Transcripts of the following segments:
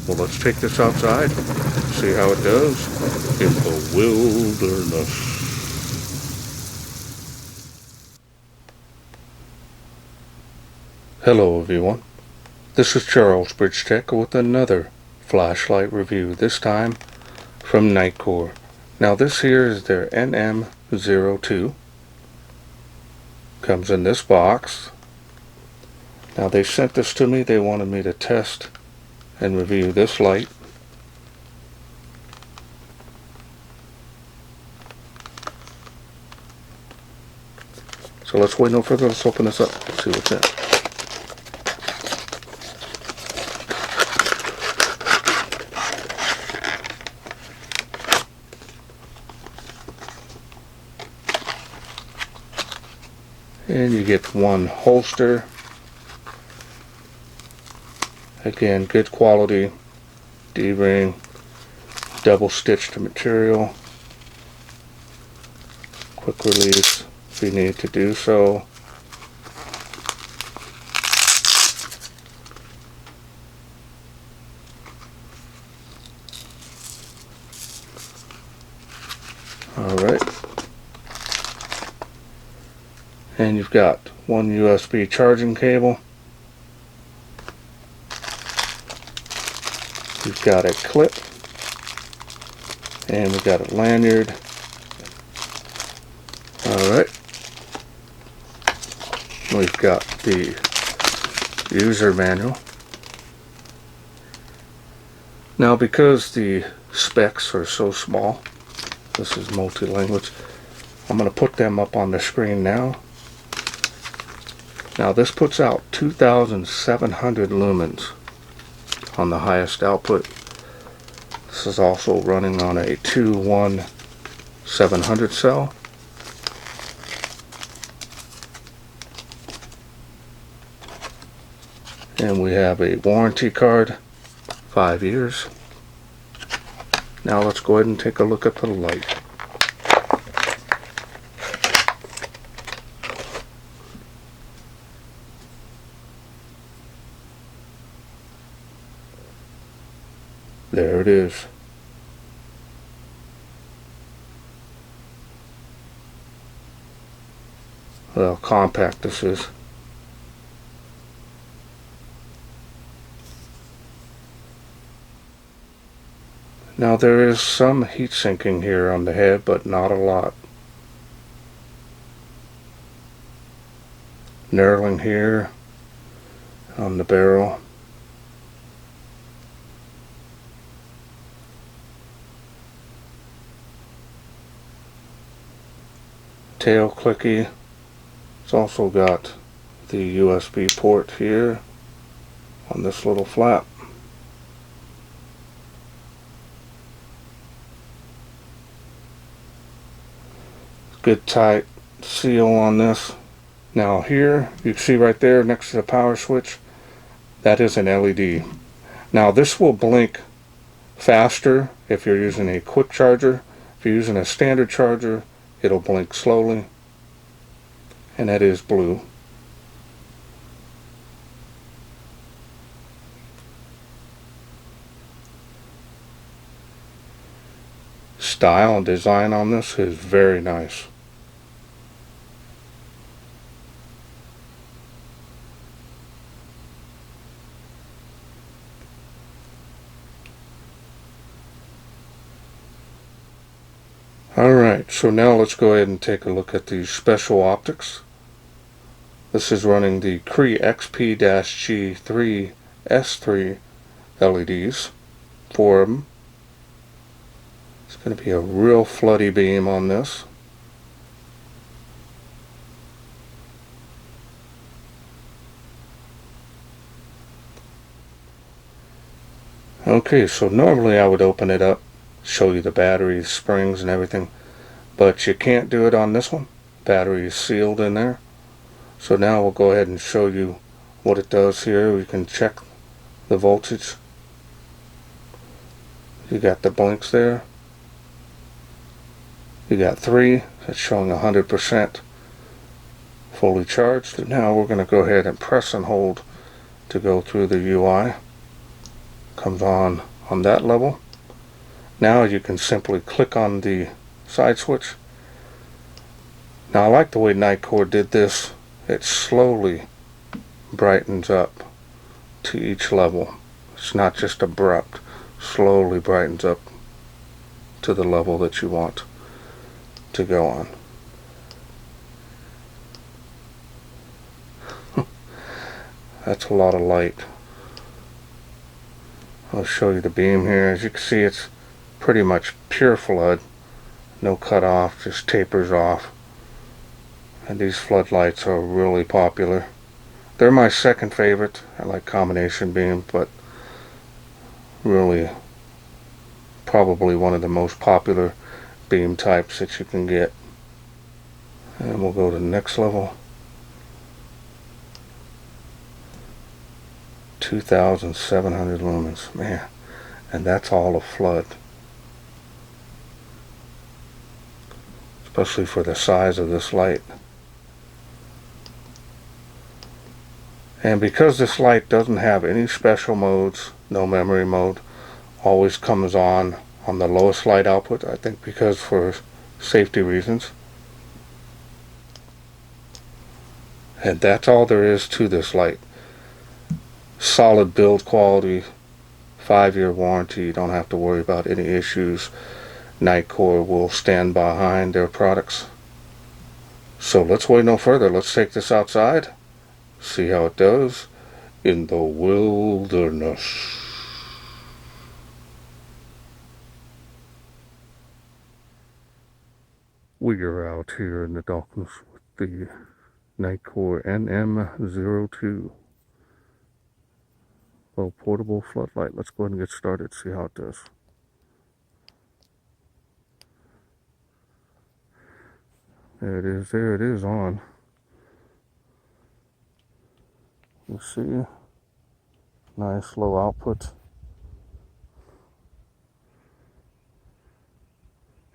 Well, let's take this outside, see how it does in the wilderness. Hello everyone, this is Charles BridgTec with another flashlight review, this time from Nitecore. Now this here is their NM02. Comes in this box. Now they sent this to me, they wanted me to test and review this light. So let's wait no further, let's open this up and see what's in it. And you get one holster. Again, good quality D-ring, double stitched material. Quick release if you need to do so. Alright. And you've got one USB charging cable. You've got a clip. And we've got a lanyard. Alright. We've got the user manual. Now because the specs are so small, this is multi-language, I'm going to put them up on the screen now. Now this puts out 2,700 lumens on the highest output. This is also running on a 21700 cell. And we have a warranty card, 5 years. Now let's go ahead and take a look at the light. There it is. Well, compact this is. Now there is some heat sinking here on the head, but not a lot. Knurling here on the barrel. Tail clicky. It's also got the USB port here on this little flap. Good tight seal on this. Now here you can see right there next to the power switch, that is an LED. Now this will blink faster if you're using a quick charger. If you're using a standard charger, it'll blink slowly, and that is blue. Style and design on this is very nice. Alright, so now let's go ahead and take a look at the special optics. This is running the Cree XP-G3 S3 LEDs, 4 of them. It's going to be a real floody beam on this. Okay, so normally I would open it up, show you the battery, springs and everything, but you can't do it on this one. Battery is sealed in there. So now we'll go ahead and show you what it does here. We can check the voltage. You got the blinks there. You got 3, that's showing 100% fully charged. And now we're going to go ahead and press and hold to go through the UI. comes on that level. Now you can simply click on the side switch. Now I like the way Nitecore did this. It slowly brightens up to each level. It's not just abrupt. Slowly brightens up to the level that you want to go on. That's a lot of light. I'll show you the beam here. As you can see, it's pretty much pure flood. No cut off, just tapers off. And these floodlights are really popular. They're my second favorite. I like combination beam, but really probably one of the most popular beam types that you can get. And we'll go to the next level. 2,700 lumens, man, and that's all a flood, especially for the size of this light. And because this light doesn't have any special modes, no memory mode, always comes on the lowest light output, I think because for safety reasons. And that's all there is to this light. Solid build quality, 5-year warranty, you don't have to worry about any issues. Nitecore will stand behind their products. So let's wait no further. Let's take this outside, see how it does in the wilderness. We are out here in the darkness with the Nitecore NM02. Low portable floodlight. Let's go ahead and get started, see how it does. There it is on. You see, nice low output.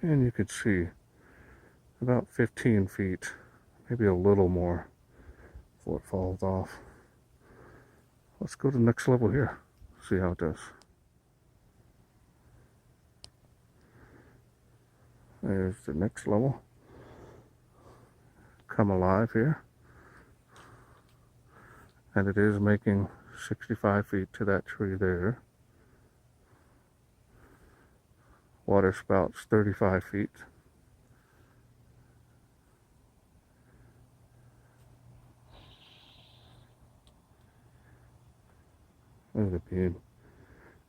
And you can see about 15 feet, maybe a little more before it falls off. Let's go to the next level here, see how it does. There's the next level. Come alive here. And it is making 65 feet to that tree there. Water spout's 35 feet. There's a beam.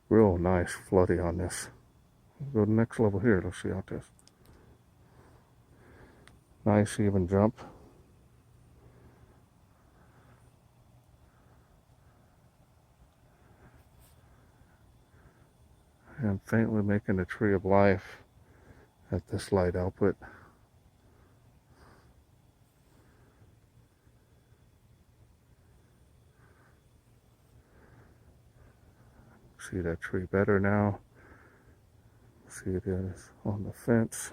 Real nice flooding on this. We'll go to the next level here. Let's see how it does. Nice even jump. And faintly making a tree of life at this light output. See that tree better now. See it is on the fence.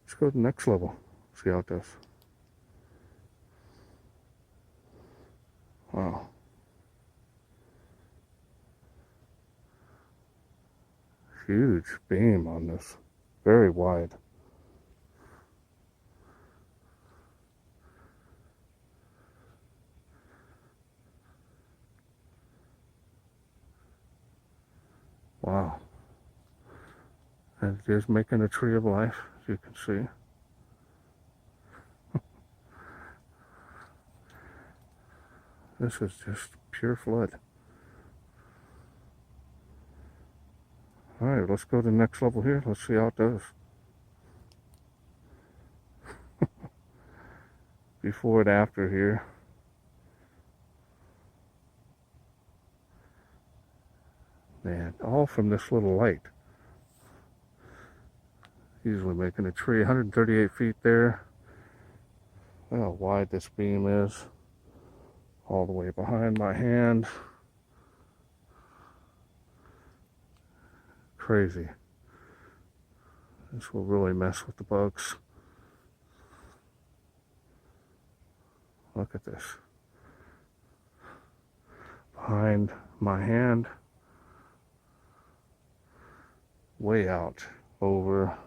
Let's go to the next level. See how it does. Wow. Huge beam on this. Very wide. Wow. And it is making a tree of life, as you can see. This is just pure flood. Alright, let's go to the next level here. Let's see how it does. Before and after here. Man, all from this little light. Easily making a tree. 138 feet there. Look how wide this beam is. All the way behind my hand. Crazy. This will really mess with the bugs. Look at this. behind my hand, way out, over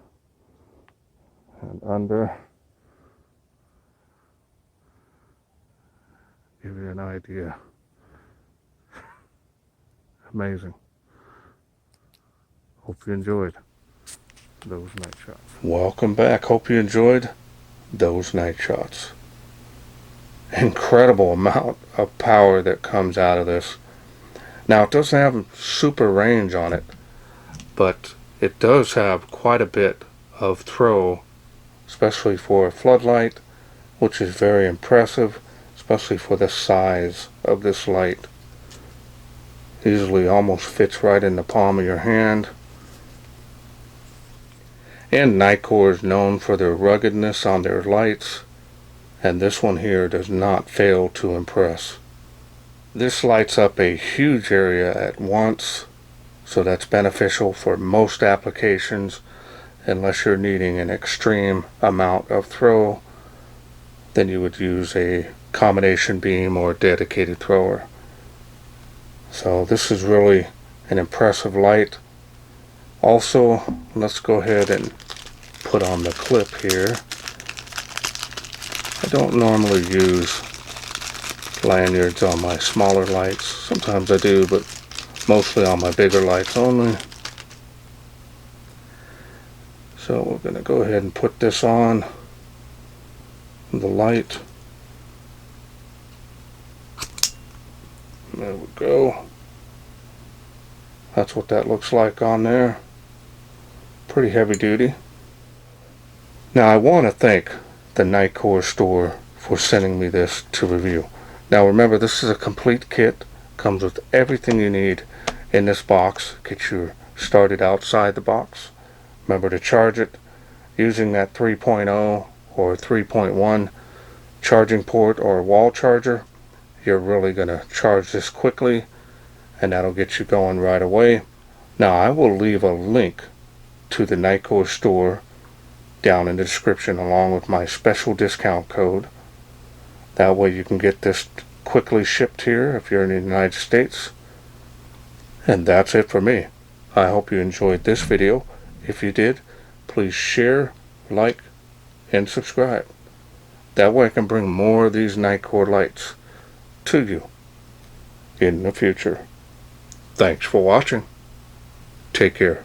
and under. Give you an idea. Amazing. Hope you enjoyed those night shots. Welcome back. Hope you enjoyed those night shots. Incredible amount of power that comes out of this. Now, it doesn't have super range on it, but it does have quite a bit of throw, especially for a floodlight, which is very impressive, especially for the size of this light. Easily almost fits right in the palm of your hand. And Nitecore is known for their ruggedness on their lights, and this one here does not fail to impress. This lights up a huge area at once, so that's beneficial for most applications. Unless you're needing an extreme amount of throw, then you would use a combination beam or dedicated thrower. So this is really an impressive light. Also, let's go ahead and put on the clip here. I don't normally use lanyards on my smaller lights. Sometimes I do, but mostly on my bigger lights only. So we're going to go ahead and put this on the light. There we go. That's what that looks like on there. Pretty heavy duty. Now I want to thank the Nitecore store for sending me this to review. Now remember, this is a complete kit. Comes with everything you need in this box. Get you started outside the box. Remember to charge it using that 3.0 or 3.1 charging port or wall charger. You're really going to charge this quickly, and that'll get you going right away. Now I will leave a link to the Nitecore store down in the description along with my special discount code. That way you can get this quickly shipped here if you're in the United States. And that's it for me. I hope you enjoyed this video. If you did, please share, like, and subscribe. That way I can bring more of these Nitecore lights to you in the future. Thanks for watching. Take care.